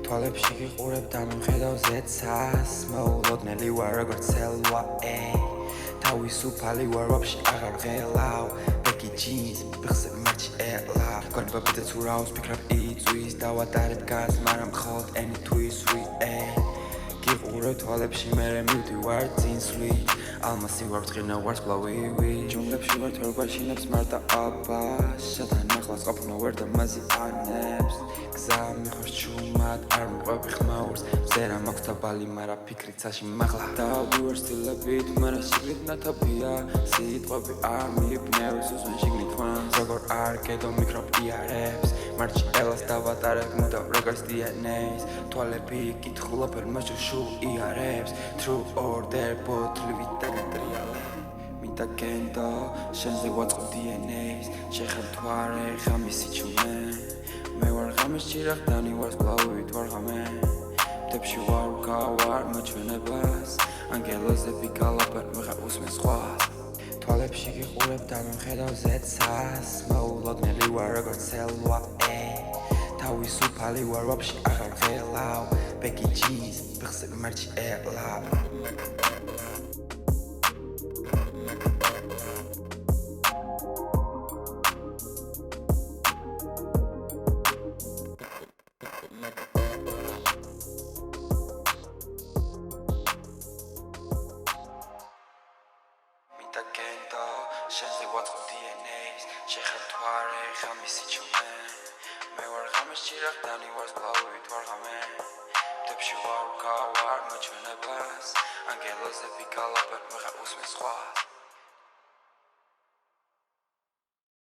თვალებში გიყურებ და მომხედავ ზეცას მოულოდნელი ვარ როგორც ცელვა თავისუფალი ვარ ვაფშე აღარ ღელავ ბეგი ჯინს ფეხზე მაჩი ელა გონება ბიძაც ურავს ფიქრობ იწვის დავატარებ გაზ მაგრამ მხოლოდ ენი თვის გიყურებ თვალებში მერე მივდივარ წინსვლით ალმასი ვარ ბრწყინა ვარსკვლავივი ჯუნგლებში ვარ თორგვაშინებს მართა აბას შათან ახლას ყოფნა ვერ და მაზი ანებს გზა მიხოს ჩუმად არ მიყვები ხმაურს მზერა მაქვს დაბალი მარა ფიქრით საში მაღლა დავდივარ სტილებით მარა შიგნით ნათობია სიტყვები არ მიიბნევს უსვენ შიგნით ხვანს როგორ არ გედო მიკრობ იარებს მარჩი ელას დავატარებ მუდამ როგორც DNA-ს თვალები კითხულობენ მაჟუშულ იარებს True order ბოთლივით დაგატრიალე მინდა გენდო შენზე ვაწყობ DNA-ს შეხერთვარე ღამისი ჩუმე მე ვარ ღამის ჭირახდანი ვარსკვლავივით ვარ ღამე მთებში ვარ გავარ მოჩვენებას ანგელოზები გალაპენ ვიღა უსმენ სხვას თვალებში გიყურებ და მომხედავ ზეცას მოულოდნელი ვარ როგორც ცელვა თავისუფალი ვარ ვაფშე აღარ ღელავ ბეგი ჯინს ფეხზე მაჩი ელა მინდა გენდო შენზე ვაწყობ DNA-ს შეხერთვარე ღამისი ჩუმე მე ვარ ღამის ჭირახდანი ვარსკვლავივით ვარ ღამე მთებში ვარ გავარ მოჩვენებას ანგელოზები გალაპენ ვიღა უსმენ სხვას